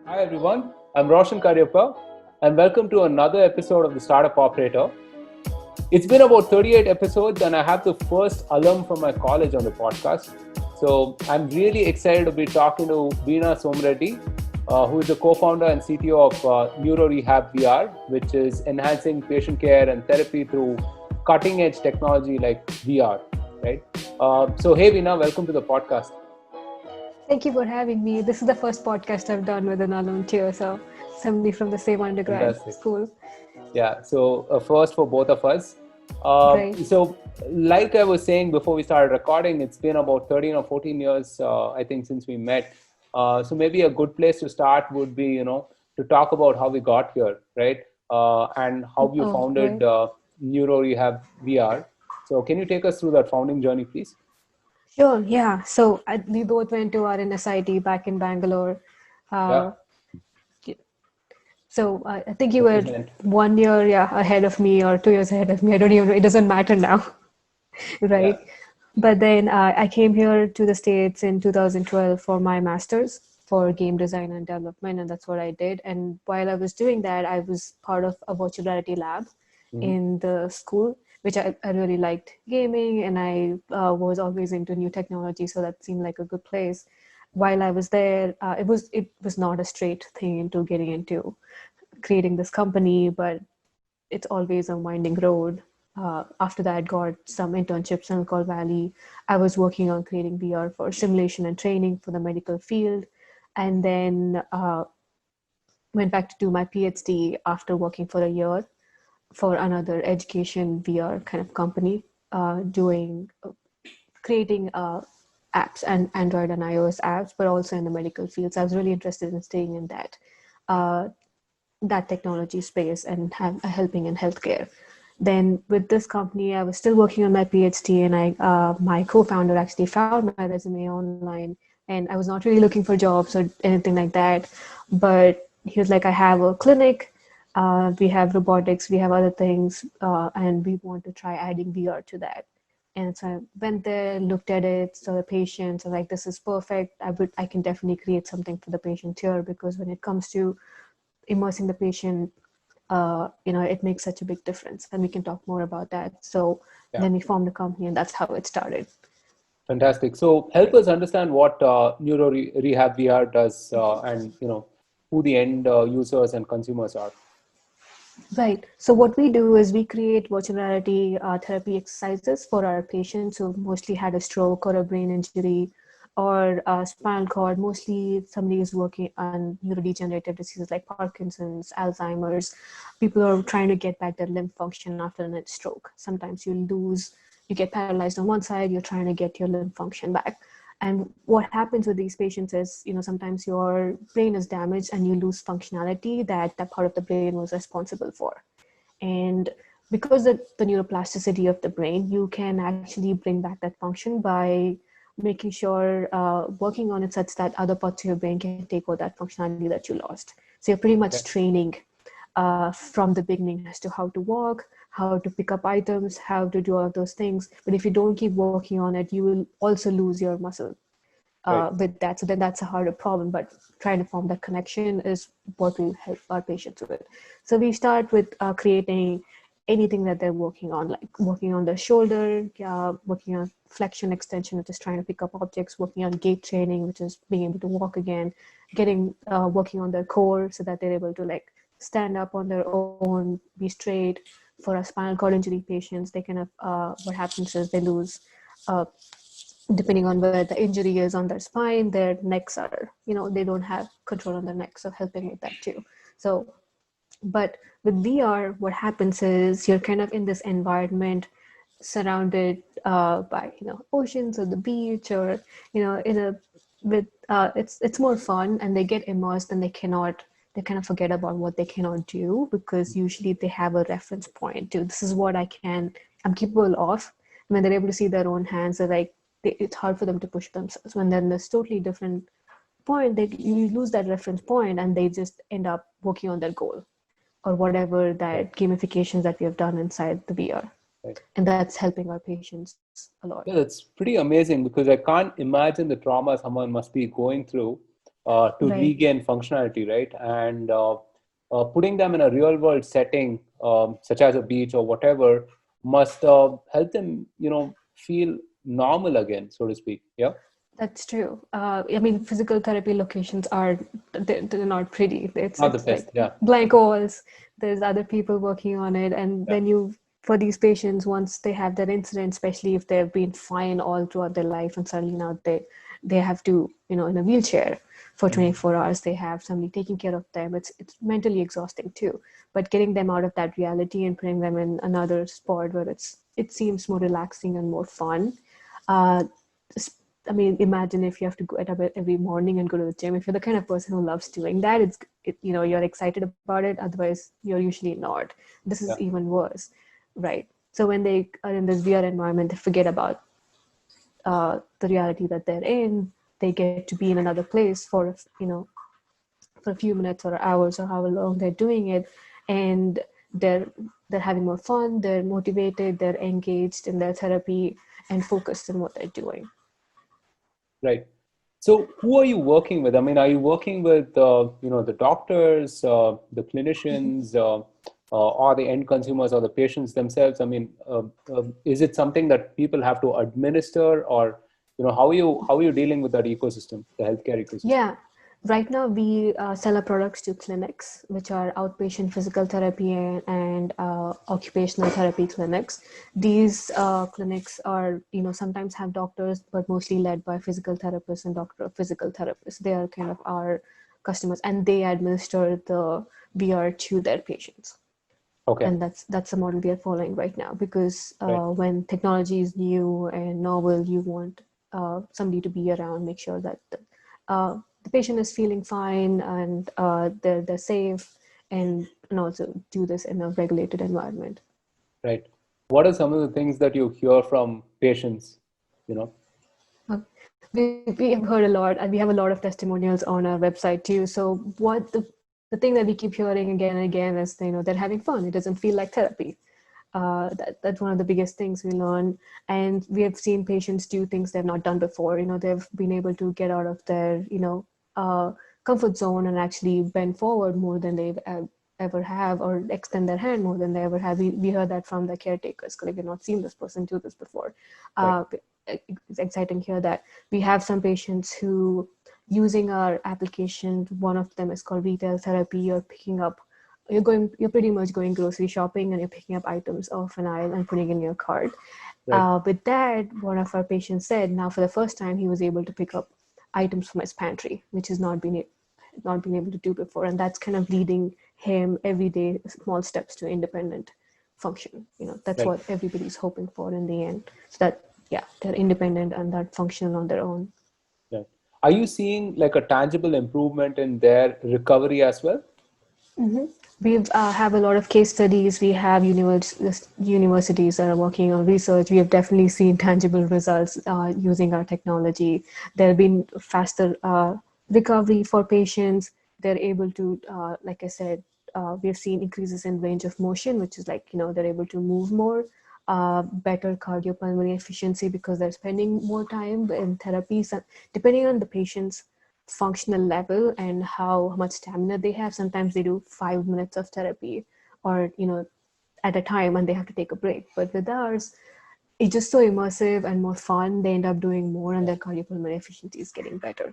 Hi everyone, I'm Roshan and welcome to another episode of the Startup Operator. It's been about 38 episodes and I have the first alum from my college on the podcast. So I'm really excited to be talking to Veena Somareddy, who is the co-founder and CTO of NeuroRehabVR, which is enhancing patient care and therapy through cutting-edge technology like VR, right? So hey Veena, welcome to the podcast. Thank you for having me. This is the first podcast I've done with an alum too, so somebody from the same undergrad Fantastic. school. Yeah, so first for both of us. Great. So like I was saying before we started recording, it's been about 13 or 14 years, I think, since we met. So maybe a good place to start would be, to talk about how we got here, right? And how you Oh, founded great. Neuro Rehab VR. So can you take us through that founding journey, please? Sure, yeah. So we both went to RNSIT back in Bangalore. Yeah, Uh, so I think you were represent. 1 year, yeah, ahead of me or 2 years ahead of me. I don't even know. It doesn't matter now, Yeah, right? But then I came here to the States in 2012 for my master's for game design and development, and that's what I did. And while I was doing that, I was part of a virtual reality lab mm-hmm. in the school, which I really liked gaming, and I was always into new technology, so that seemed like a good place. While I was there, it was not a straight thing into getting into creating this company, but it's always a winding road. After that, I got some internships in Silicon Valley. I was working on creating VR for simulation and training for the medical field, and then went back to do my PhD after working for a year for another education VR kind of company, doing creating apps and Android and iOS apps, but also in the medical field. So I was really interested in staying in uh, that technology space and helping in healthcare. Then with this company, I was still working on my PhD, and my co-founder actually found my resume online, and I was not really looking for jobs or anything like that. But he was like, "I have a clinic, we have robotics, we have other things, and we want to try adding VR to that." And so I went there, looked at it, saw the patients. I was like, "This is perfect. I can definitely create something for the patient here, because when it comes to immersing the patient, it makes such a big difference." And we can talk more about that. So Yeah. then we formed a company, and that's how it started. Fantastic. So help us understand what Neuro Rehab VR does, and who the end users and consumers are. Right. So what we do is we create virtual reality therapy exercises for our patients who mostly had a stroke or a brain injury or a spinal cord. Mostly somebody is working on neurodegenerative diseases like Parkinson's, Alzheimer's. People are trying to get back their limb function after a stroke. Sometimes you get paralyzed on one side, you're trying to get your limb function back. And what happens with these patients is, sometimes your brain is damaged and you lose functionality that part of the brain was responsible for. And because of the neuroplasticity of the brain, you can actually bring back that function by making sure, working on it such that other parts of your brain can take over that functionality that you lost. So you're pretty much Okay. training from the beginning as to how to walk, how to pick up items, how to do all of those things. But if you don't keep working on it, you will also lose your muscle Right. with that. So then that's a harder problem. But trying to form that connection is what we help our patients with. So we start with creating anything that they're working on, like working on their shoulder, working on flexion extension, which is trying to pick up objects, working on gait training, which is being able to walk again, working on their core so that they're able to like stand up on their own, be straight. For a spinal cord injury patients, they kind of what happens is they lose, depending on where the injury is on their spine, their necks are, they don't have control on their neck, so helping with that too. So, but with VR, what happens is you're kind of in this environment surrounded by oceans or the beach, or in a with it's more fun, and they get immersed, and they kind of forget about what they cannot do, because usually they have a reference point to, this is what I'm capable of. When they're able to see their own hands, they're like, it's hard for them to push themselves. When they're in this totally different point, you lose that reference point, and they just end up working on their goal or whatever Right. that gamifications that we have done inside the VR. Right. and that's helping our patients a lot. Yeah, that's pretty amazing, because I can't imagine the trauma someone must be going through to Right. regain functionality, right? And putting them in a real world setting, such as a beach or whatever, must help them, feel normal again, so to speak. Yeah. That's true. I mean, physical therapy locations are they're not pretty. Not the It's like best. Yeah. blank walls. There's other people working on it, and Yeah. then for these patients, once they have that incident, especially if they've been fine all throughout their life, and suddenly now they have to, in a wheelchair for 24 hours, they have somebody taking care of them. It's mentally exhausting too. But getting them out of that reality and putting them in another spot where it seems more relaxing and more fun. Uh, I mean, imagine if you have to get up every morning and go to the gym. If you're the kind of person who loves doing that, you're excited about it. Otherwise, you're usually not. This is Yeah. even worse, right? So when they are in this VR environment, they forget about the reality that they're in. They get to be in another place for a few minutes or hours or however long they're doing it, and they're they're having more fun. They're motivated. They're engaged in their therapy and focused on what they're doing. Right. So who are you working with? I mean, are you working with the doctors, the clinicians, or the end consumers or the patients themselves? I mean, is it something that people have to administer, or how are you dealing with that ecosystem, the healthcare ecosystem? Yeah, right now we sell our products to clinics, which are outpatient physical therapy and occupational therapy clinics. These clinics are, sometimes have doctors, but mostly led by physical therapists and doctor of physical therapists. They are kind of our customers, and they administer the VR to their patients. Okay. And that's the model we are following right now, because Right. when technology is new and novel, you want somebody to be around, make sure that the patient is feeling fine and they're safe, and also do this in a regulated environment. Right. What are some of the things that you hear from patients? You know. Uh, we have heard a lot, and we have a lot of testimonials on our website too. So what the thing that we keep hearing again and again is, they're having fun. It doesn't feel like therapy. That's one of the biggest things we learn. And we have seen patients do things they've not done before. They've been able to get out of their uh, comfort zone and actually bend forward more than they've ever have, or extend their hand more than they ever have. We heard that from the caretakers, like, we've not seen this person do this before. Right. It's exciting to hear that. We have some patients who, using our application, one of them is called retail therapy. You're pretty much going grocery shopping, and you're picking up items off an aisle and putting in your cart. Right. With that, one of our patients said, now for the first time, he was able to pick up items from his pantry, which has not been able to do before. And that's kind of leading him every day, small steps to independent function. That's Right. what everybody's hoping for in the end. So that, yeah, they're independent and they're functional on their own. Right. Are you seeing like a tangible improvement in their recovery as well? We have a lot of case studies. We have universities that are working on research. We have definitely seen tangible results using our technology. There have been faster recovery for patients. They're able to, like I said, we have seen increases in range of motion, which is like, they're able to move more, better cardiopulmonary efficiency because they're spending more time in therapy. So depending on the patient's functional level and how much stamina they have, sometimes they do 5 minutes of therapy, or at a time, and they have to take a break. But with ours, it's just so immersive and more fun. They end up doing more, and their cardiopulmonary efficiency is getting better.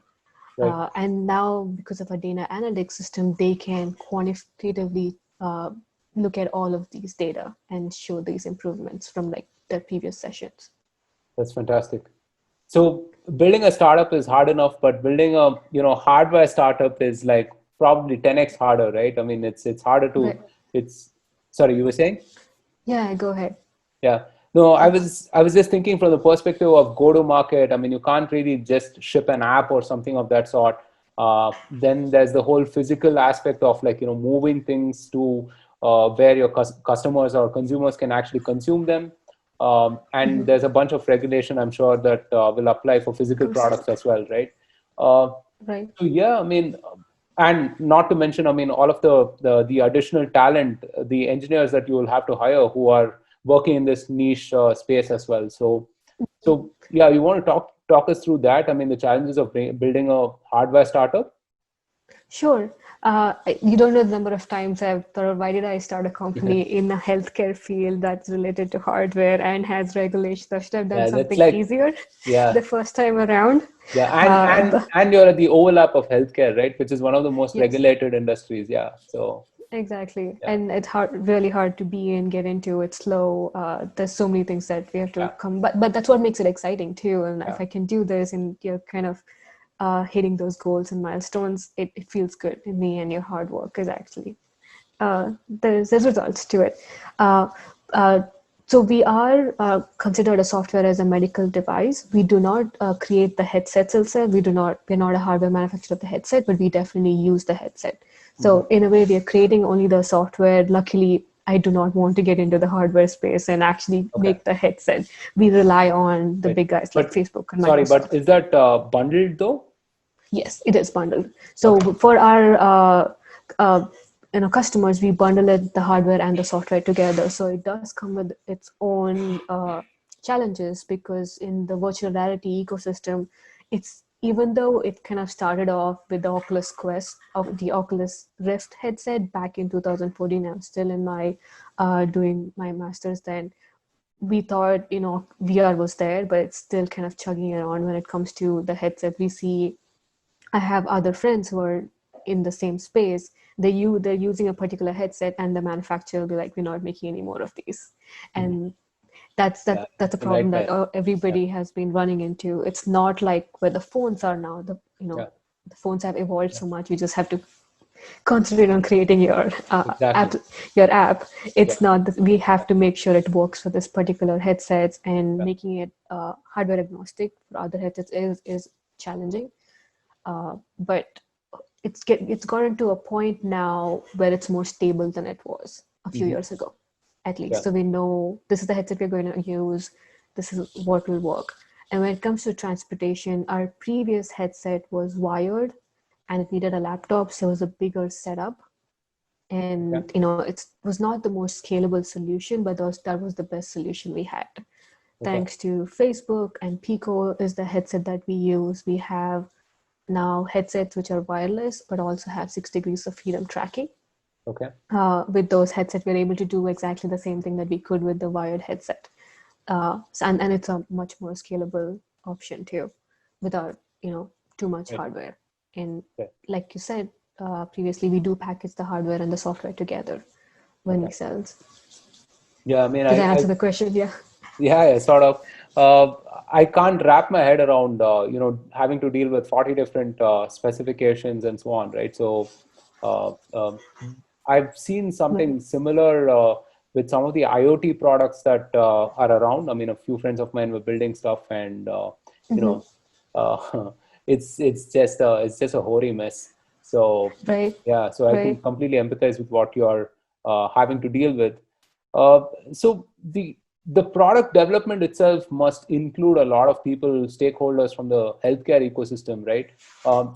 Right. And now, because of our data analytics system, they can quantitatively look at all of these data and show these improvements from like their previous sessions. That's fantastic. So building a startup is hard enough, but building a hardware startup is like probably 10x harder, right? I mean, it's harder to. Right. It's Sorry, you were saying? Yeah, go ahead. Yeah. No, I It's was just thinking from the perspective of go to market. I mean, you can't really just ship an app or something of that sort. Then there's the whole physical aspect of like moving things to where your customers or consumers can actually consume them. And there's a bunch of regulation, I'm sure, that will apply for physical goes products as well, right? Uh, right. so yeah, I mean, and not to mention, I mean, all of the additional talent, the engineers that you will have to hire who are working in this niche space as well. So yeah, you want to talk us through that? I mean, the challenges of building a hardware startup. Sure. You don't know the number of times I've thought, why did I start a company in a healthcare field that's related to hardware and has regulations? I should have done Yeah, that's something like, easier yeah, the first time around. yeah, and you're at the overlap of healthcare, right? Which is one of the most Yes, regulated industries. Yeah. So exactly. yeah, And it's hard, really hard to be in, get into. It's slow. There's so many things that we have to yeah, come, but that's what makes it exciting too. And yeah. if I can do this and you're kind of hitting those goals and milestones, it feels good in me, and your hard work is actually there's results to it. Uh, uh, so we are considered a software as a medical device. We do not create the headsets itself. We're not a hardware manufacturer of the headset, but we definitely use the headset. Mhm. So in a way, we are creating only the software. Luckily, I do not want to get into the hardware space and actually Okay. make the headset. We rely on the Right. big guys like But Facebook and sorry, but Microsoft. is that bundled though? Yes, it is bundled. So Okay. for our uh, customers, we bundle it, the hardware and the software together. So it does come with its own challenges, because in the virtual reality ecosystem, it's, even though it kind of started off with the Oculus Quest of the Oculus Rift headset back in 2014. I'm still in my doing my master's then. We thought, VR was there, but it's still kind of chugging around when it comes to the headset. We see, I have other friends who are in the same space. They're using a particular headset, and the manufacturer will be like, "We're not making any more of these," Mhm. and that's a The problem that nightmare. Yeah. everybody has been running into. It's not like where the phones are now. Yeah. The phones have evolved Yeah. so much. You just have to concentrate on creating your Exactly. app. Yeah. It's not that we have to make sure it works for this particular headsets, and Yeah. making it hardware agnostic for other headsets is challenging. But it's gotten to a point now where it's more stable than it was a few Mhm. years ago, at Yeah. least. So we know this is the headset we're going to use. This is what will work. And when it comes to transportation, our previous headset was wired, and it needed a laptop, so it was a bigger setup. Okay. And it was not the most scalable solution, but that was the best solution we had. Okay. Thanks to Facebook and Pico is the headset that we use. We have now headsets which are wireless but also have 6 degrees of freedom tracking. Okay. With those headsets, we're able to do exactly the same thing that we could with the wired headset. And it's a much more scalable option too, without too much Right. hardware. And Okay. like you said previously, we do package the hardware and the software together when Okay. we sell. Yeah. I mean, Did I I answer the question? Yeah. yeah, yeah, sort of. I can't wrap my head around, having to deal with 40 different specifications and so on, right? So, uh, um, I've seen Right. something similar with some of the IoT products that are around. I mean, a few friends of mine were building stuff, and you Mm-hmm. know, it's just a hoary mess. So, Right. yeah, so I can Right. completely empathize with what you're having to deal with. Uh, so the product development itself must include a lot of people, stakeholders from the healthcare ecosystem, right?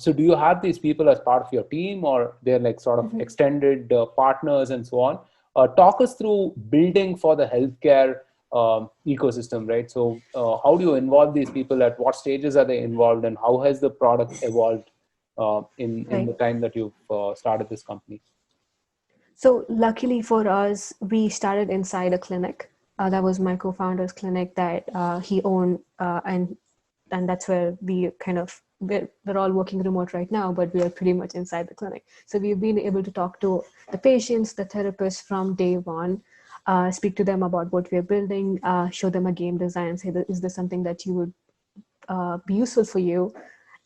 So do you have these people as part of your team, or they're like sort of extended partners and so on? Talk us through building for the healthcare ecosystem, right? So how do you involve these people? At what stages are they involved, and how has the product evolved in Right. the time that you've started this company? So luckily for us, we started inside a clinic. That was my co-founder's clinic that he owned, and that's where we're all working remote right now, but we are pretty much inside the clinic. So we've been able to talk to the patients, the therapists from day one, speak to them about what we're building, show them a game design, say, is this something that you would be useful for you,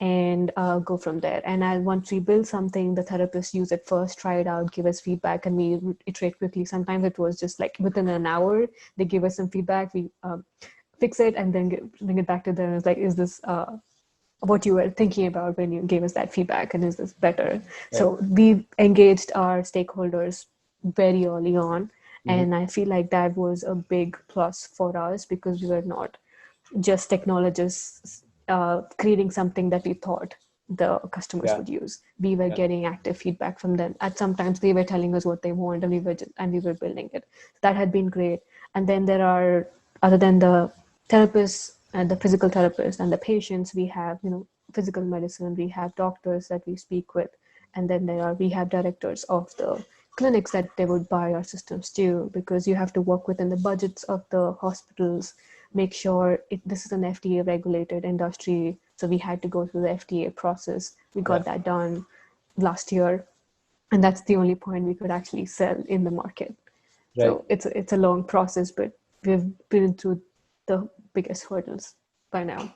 and go from there. And once we build something, the therapists use it first, try it out, give us feedback, and we iterate quickly. Sometimes it was just like within an hour, they give us some feedback, we fix it, and then bring it back to them. It's like, is this what you were thinking about when you gave us that feedback, and is this better? Right. So we engaged our stakeholders very early on, Mhm. and I feel like that was a big plus for us, because we were not just technologists creating something that we thought the customers would use. We were getting active feedback from them. At sometimes they were telling us what they want, and we were building it. That had been great. And then there are, other than the therapists and the physical therapists and the patients, we have, physical medicine, we have doctors that we speak with, and then there are rehab directors of the clinics that they would buy our systems to, because you have to work within the budgets of the hospitals, make sure this is an FDA regulated industry. So we had to go through the FDA process. We got that done last year. And that's the only point we could actually sell in the market. Right. So it's a long process, but we've been through the biggest hurdles by now.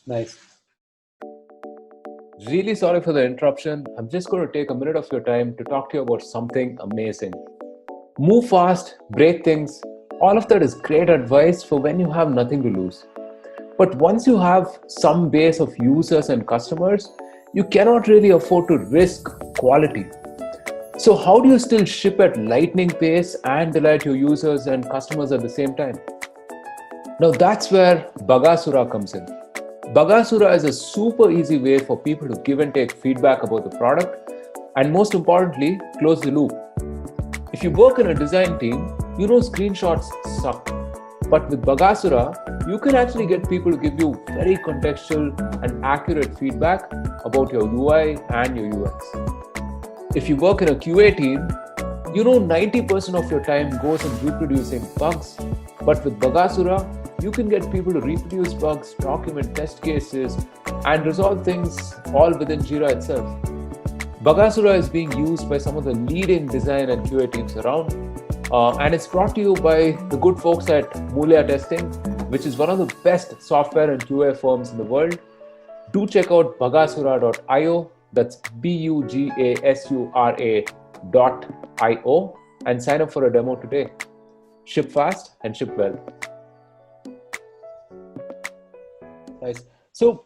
Nice. Really sorry for the interruption. I'm just going to take a minute of your time to talk to you about something amazing. Move fast, break things. All of that is great advice for when you have nothing to lose. But once you have some base of users and customers, you cannot really afford to risk quality. So how do you still ship at lightning pace and delight your users and customers at the same time? Now that's where Bagasura comes in. Bagasura is a super easy way for people to give and take feedback about the product, and most importantly, close the loop. If you work in a design team, you know screenshots suck. But with Bagasura, you can actually get people to give you very contextual and accurate feedback about your UI and your UX. If you work in a QA team, you know 90% of your time goes in reproducing bugs. But with Bagasura, you can get people to reproduce bugs, document test cases, and resolve things all within Jira itself. Bagasura is being used by some of the leading design and QA teams around, and it's brought to you by the good folks at Mulia Testing, which is one of the best software and QA firms in the world. Do check out bagasura.io, that's BUGASURA.io, and sign up for a demo today. Ship fast and ship well. Nice. So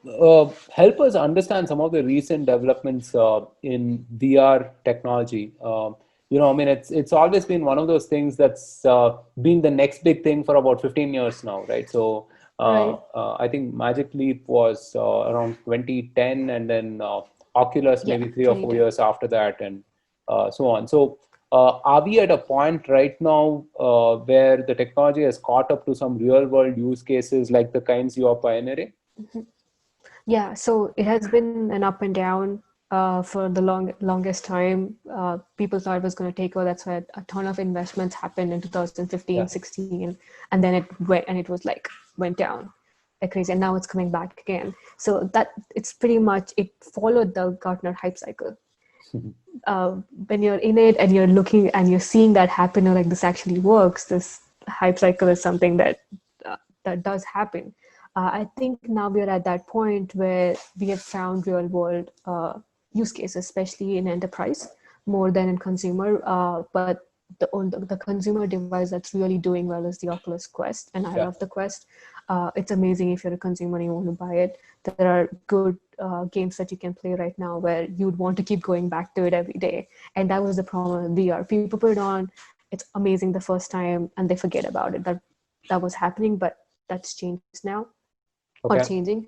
help us understand some of the recent developments in VR technology. It's always been one of those things that's been the next big thing for about 15 years now, right? So I think Magic Leap was around 2010, and then Oculus maybe 3 or 4 years after that, and so on. So are we at a point right now where the technology has caught up to some real world use cases like the kinds you are pioneering? Mm-hmm. Yeah, so it has been an up and down for the longest time. People thought it was going to take over. That's why a ton of investments happened in 2015, 16, and then it went down like crazy, and now it's coming back again. So that it's pretty much, it followed the Gartner hype cycle. When you're in it and you're looking and you're seeing that happen, or like this actually works, this hype cycle is something that does happen. I think now we're at that point where we have found real world use cases, especially in enterprise, more than in consumer. But the consumer device that's really doing well is the Oculus Quest, and I love the Quest. It's amazing if you're a consumer and you want to buy it. There are good games that you can play right now where you'd want to keep going back to it every day. And that was the problem with VR. People put it on, it's amazing the first time, and they forget about it. That was happening, but that's changed now. Or changing.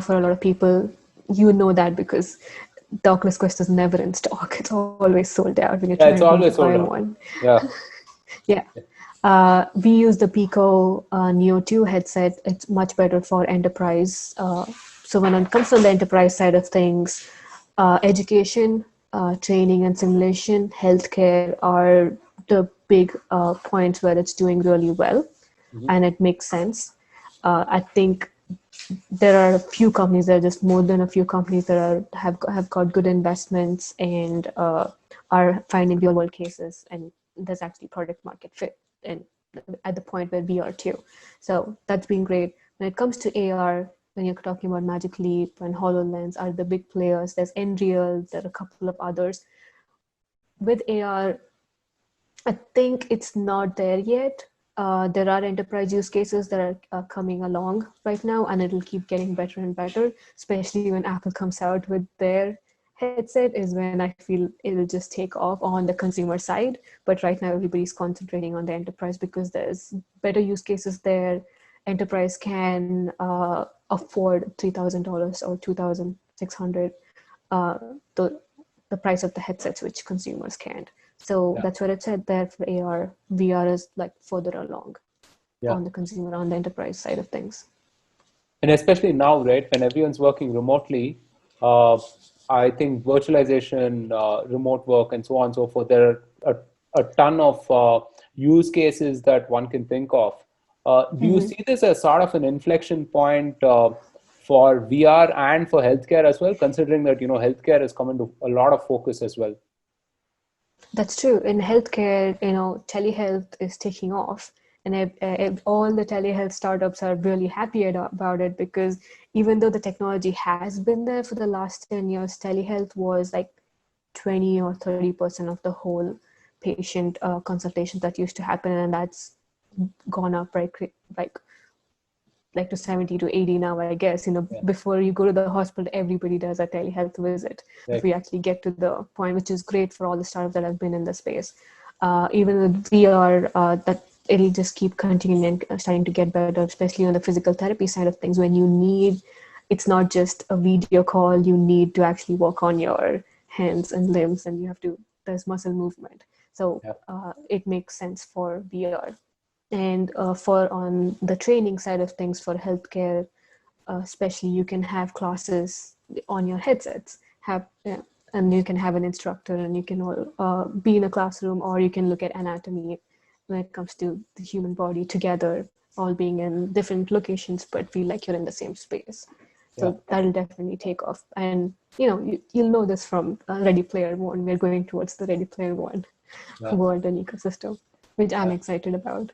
For a lot of people, that because the Oculus Quest is never in stock. It's always sold out when you're trying to buy one. We use the Pico Neo 2 headset. It's much better for enterprise. So when it comes to the enterprise side of things, education, training and simulation, healthcare are the big points where it's doing really well, and it makes sense. I think there are a few companies, there are just more than a few companies that have got good investments and are finding real world cases, and there's actually product market fit, and at the point where we are too. So that's been great. When it comes to AR, when you're talking about Magic Leap and HoloLens are the big players, there's Nreal, there are a couple of others. With AR, I think it's not there yet. There are enterprise use cases that are coming along right now, and it'll keep getting better and better, especially when Apple comes out with their headset is when I feel it'll just take off on the consumer side. But right now everybody's concentrating on the enterprise because there's better use cases there. Enterprise can afford $3,000 or $2,600 600, uh, the the price of the headsets, which consumers can't. So Yeah. that's what it said there for AR. VR is like further along Yeah. on the consumer, on the enterprise side of things. And especially now, right, when everyone's working remotely, uh, I think virtualization, remote work, and so on and so forth, there are a ton of use cases that one can think of. Do you see this as sort of an inflection point for VR and for healthcare as well, considering that, healthcare has come into a lot of focus as well? That's true. In healthcare, telehealth is taking off, and all the telehealth startups are really happy about it, because even though the technology has been there for the last 10 years, telehealth was like 20 or 30% of the whole patient consultations that used to happen, and that's gone up like to 70 to 80 now, I guess. Yeah. Before you go to the hospital, everybody does a telehealth visit. If Right. we actually get to the point, which is great for all the startups that have been in the space. Even with VR, that it'll just keep continuing and starting to get better, especially on the physical therapy side of things, when it's not just a video call, you need to actually work on your hands and limbs, and there's muscle movement. So Yeah. it makes sense for VR. And for on the training side of things for healthcare, especially, you can have classes on your headsets, and you can have an instructor, and you can all be in a classroom, or you can look at anatomy when it comes to the human body together, all being in different locations, but feel like you're in the same space. Yeah. So that'll definitely take off. And you'll know this from Ready Player One. We're going towards the Ready Player One Yeah. world and ecosystem, which I'm Yeah. excited about.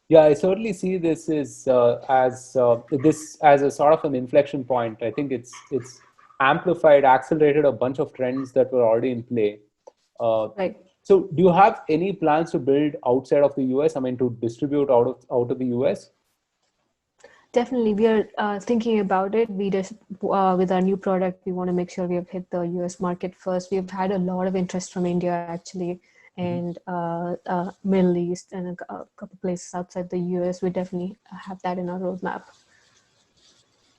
Yeah, I certainly see this as a sort of an inflection point. I think it's amplified, accelerated a bunch of trends that were already in play. Uh, Right. so, do you have any plans to build outside of the US? I mean, to distribute out of the US? Definitely, we are thinking about it. We just, with our new product, we want to make sure we have hit the US market first. We've had a lot of interest from India, actually, Mhm. and Middle East, and a couple places outside the US. We definitely have that in our roadmap.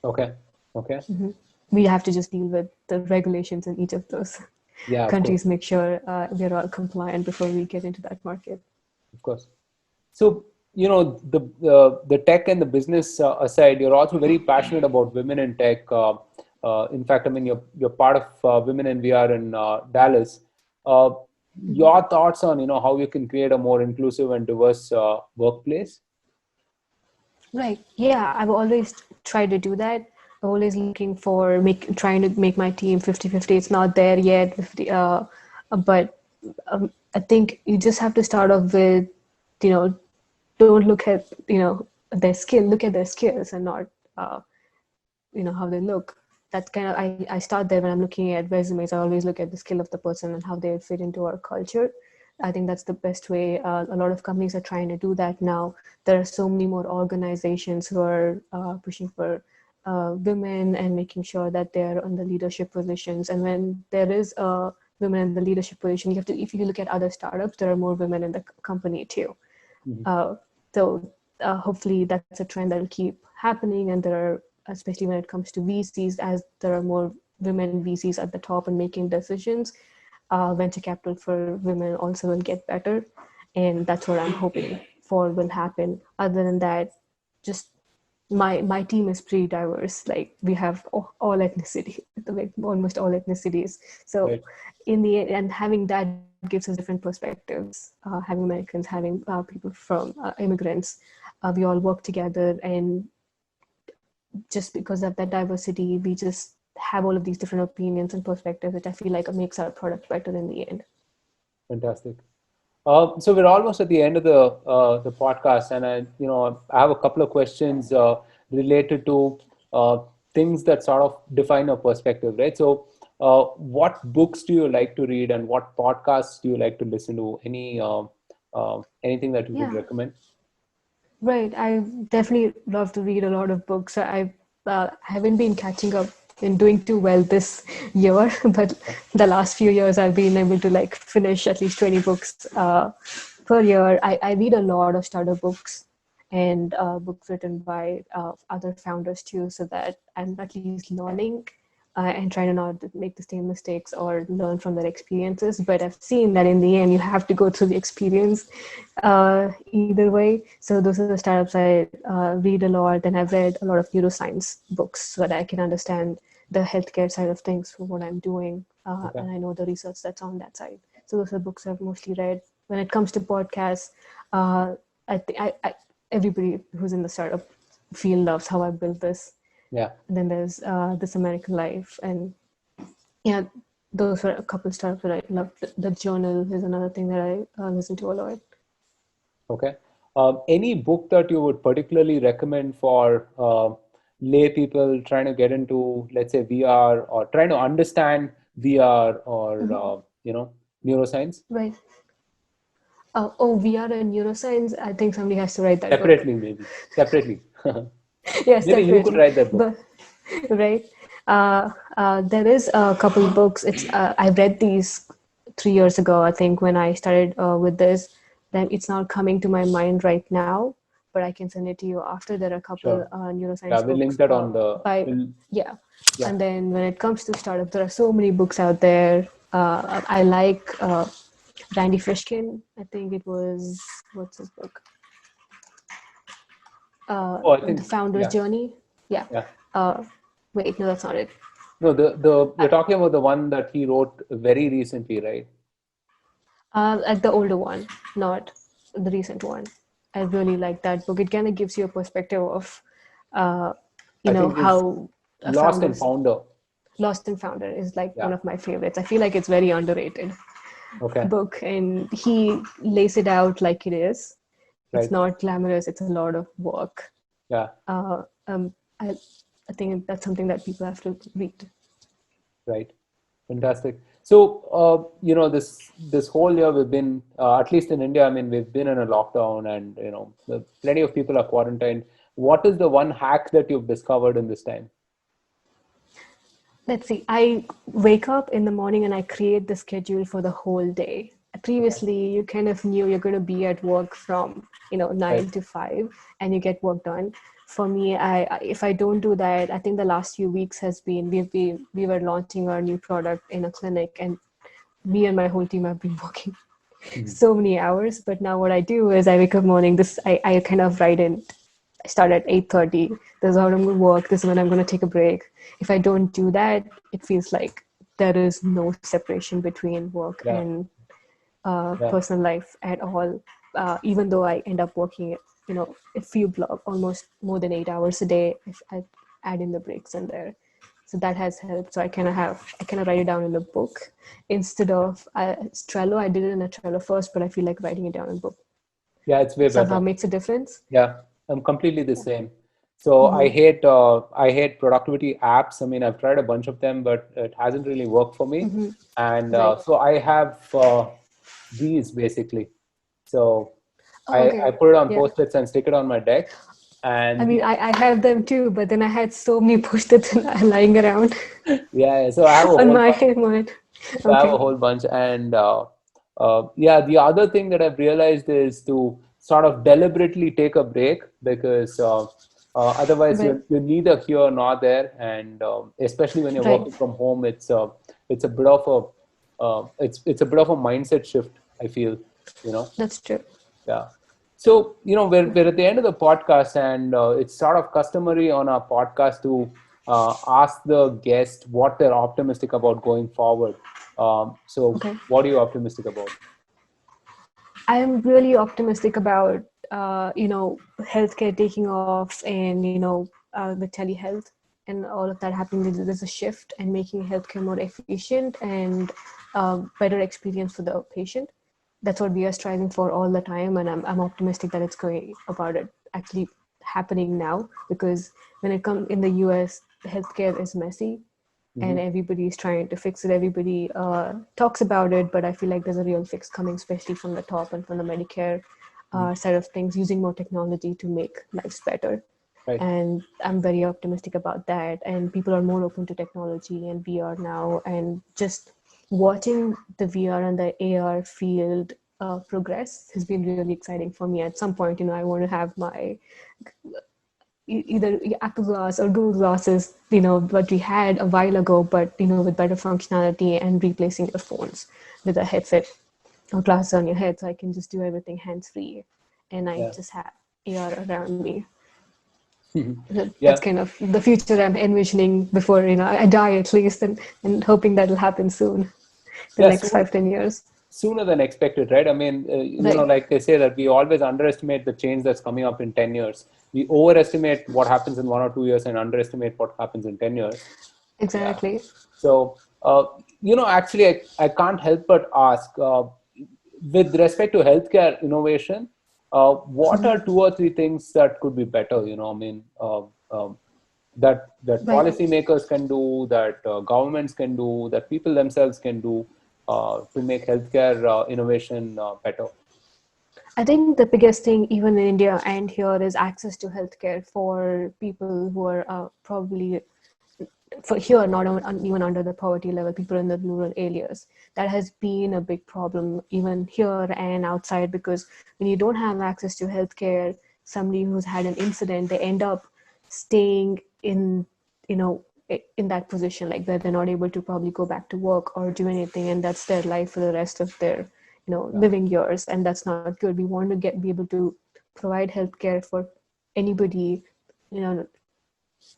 Okay. Okay. We have to just deal with the regulations in each of those Yeah, of course. countries, make sure we're all compliant before we get into that market. Of course. So, the tech and the business aside, you're also very passionate about women in tech. In fact, I mean, you're part of Women in VR in Dallas. Uh, your thoughts on how you can create a more inclusive and diverse workplace? Right. Yeah, I've always tried to do that. Always looking for trying to make my team 50-50. It's not there yet, 50, but I think you just have to start off with, you know, don't look at, their skill, look at their skills, and not, uh, how they look. That's kind of, I start there when I'm looking at resumes. I always look at the skill of the person and how they fit into our culture. I think that's the best way. A lot of companies are trying to do that now. There are so many more organizations who are pushing for women and making sure that they're on the leadership positions. And when there is a women in the leadership position, if you look at other startups, there are more women in the company too. Mhm. Uh, so hopefully that's a trend that'll keep happening. And there are, especially when it comes to VCs, as there are more women VCs at the top and making decisions, venture capital for women also will get better. And that's what I'm hoping for will happen. Other than that, just my team is pretty diverse. Like, we have all ethnicity, like almost all ethnicities. So Right. in the end, and having that gives us different perspectives. Having Americans, having people from immigrants, we all work together, and just because of that diversity, we just have all of these different opinions and perspectives, which I feel like makes our product better in the end. Fantastic. So we're almost at the end of the podcast, and I have a couple of questions related to uh, things that sort of define a perspective, right? So, what books do you like to read, and what podcasts do you like to listen to? Anything that you could Yeah. recommend? Right. I definitely love to read a lot of books. I haven't been catching up and doing too well this year, but the last few years I've been able to like finish at least 20 books per year. I read a lot of startup books and books written by other founders too, so that I'm at least learning and try to not make the same mistakes or learn from their experiences. But I've seen that in the end, you have to go through the experience either way. So those are the startups I read a lot, and I've read a lot of neuroscience books so that I can understand the healthcare side of things for what I'm doing, Okay. and I know the research that's on that side. So those are books I've mostly read. When it comes to podcasts, I think everybody who's in the startup field loves how I built this. Yeah. And then there's This American Life, and yeah, those were a couple startups that I loved. The Journal is another thing that I listen to a lot. Okay. Any book that you would particularly recommend for lay people trying to get into, let's say, VR or trying to understand VR or neuroscience Right. VR and neuroscience. I think somebody has to write that book. separately, maybe separately. Yes, Maybe you could separately. write that book. But right, there is a couple books. I read these 3 years ago, I think, when I started with this. Then it's not coming to my mind right now, but I can send it to you after. There are a couple Sure. Yeah, neuroscience we'll link books that on the. by We'll, yeah. yeah. And then when it comes to startups, there are so many books out there. I like Randy Fishkin. I think it was, what's his book? Oh, I The think Founder's yeah, Journey. Yeah. yeah. Wait, no, that's not it. No, the you're talking about the one that he wrote very recently, right? Like the older one, not the recent one. I really like that book. It kind of gives you a perspective of, uh, I think his how Lost and founders, Founder. Lost and Founder is like Yeah. one of my favorites. I feel like it's very underrated Okay. book, and he lays it out like it is. It's Right. not glamorous. It's a lot of work. Yeah. Uh, um, I think that's something that people have to read. Right. Fantastic. So, this whole year we've been, at least in India, I mean, we've been in a lockdown, and plenty of people are quarantined. What is the one hack that you've discovered in this time? Let's see. I wake up in the morning and I create the schedule for the whole day. Previously, you kind of knew you're going to be at work from 9 Right. to 5, and you get work done. For me, if I don't do that, I think the last few weeks has been we were launching our new product in a clinic, and me and my whole team have been working Mhm. so many hours. But now what I do is I wake up morning. I kind of write in. I start at 8:30. This is how I'm going to work. This is when I'm going to take a break. If I don't do that, it feels like there is no separation between work Yeah. and Yeah. personal life at all. Even though I end up working, a few almost more than 8 hours a day if I add in the breaks in there. So that has helped. So I kind of write it down in a book instead of Trello. I did it in a Trello first, but I feel like writing it down in a book Yeah, it's way somehow better. makes a difference. Yeah, I'm completely the same. So Mm-hmm. I hate productivity apps. I mean, I've tried a bunch of them, but it hasn't really worked for me. Mm-hmm. And Right. so I have these basically. So Oh, I okay. put it on Yeah. post-its and stick it on my deck. I And mean, I have them too, but then I had so many post-its lying around yeah, so I have a on whole my bunch. mind. So I have a Okay. whole bunch. And yeah, the other thing that I've realized is to sort of deliberately take a break, because otherwise Right. you're neither here nor there. And especially when you're Right. working from home, it's a bit of it's a bit of a mindset shift, I feel, you know. That's true. Yeah. So, we're at the end of the podcast, and it's sort of customary on our podcast to ask the guest what they're optimistic about going forward. So, Okay. what are you optimistic about? I'm really optimistic about healthcare taking off, and the telehealth and all of that happening. There's a shift and making healthcare more efficient and better experience for the patient. That's what we are striving for all the time, and I'm optimistic that it's going about it actually happening now, because when it comes in the US, healthcare is messy Hmm. and everybody's trying to fix it. Everybody talks about it, but I feel like there's a real fix coming, especially from the top and from the Medicare side of things, using more technology to make lives better. Right. And I'm very optimistic about that. And people are more open to technology and VR now. And just watching the VR and the AR field progress has been really exciting for me. At some point, I want to have my either Apple Glass or Google Glasses, what we had a while ago, but with better functionality and replacing your phones with a headset or glasses on your head, so I can just do everything hands free, and I Yeah. just have AR around me. Yeah. That's kind of the future I'm envisioning before I die at least, and hoping that'll happen soon, the Yeah. next 5-10 years. Sooner than expected, right? I mean, Right. like they say that we always underestimate the change that's coming up in 10 years. We overestimate what happens in 1 or 2 years and underestimate what happens in 10 years. Yeah. Exactly. So, actually, I can't help but ask, with respect to healthcare innovation, what are 2 or 3 things that could be better? I mean, that Right. policymakers can do, that governments can do, that people themselves can do to make healthcare innovation better. I think the biggest thing, even in India and here, is access to healthcare for people who are probably for here not even under the poverty level, people in the rural areas. That has been a big problem even here and outside, because when you don't have access to healthcare, somebody who's had an incident, they end up staying in you know in that position, like where they're not able to probably go back to work or do anything, and that's their life for the rest of their living years, and that's not good. We want to be able to provide healthcare for anybody, you know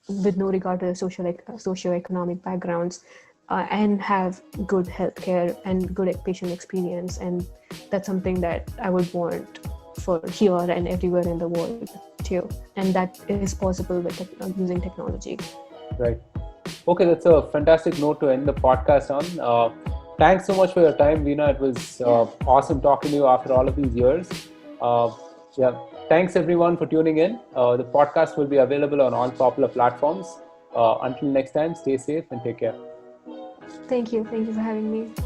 with no regard to their socioeconomic backgrounds, and have good healthcare and good patient experience. And that's something that I would want for here and everywhere in the world too. And that is possible with using technology. Right. Okay, that's a fantastic note to end the podcast on. Thanks so much for your time, Veena. It was awesome talking to you after all of these years. Yeah. Thanks everyone for tuning in. The podcast will be available on all popular platforms. Until next time, stay safe and take care. Thank you for having me.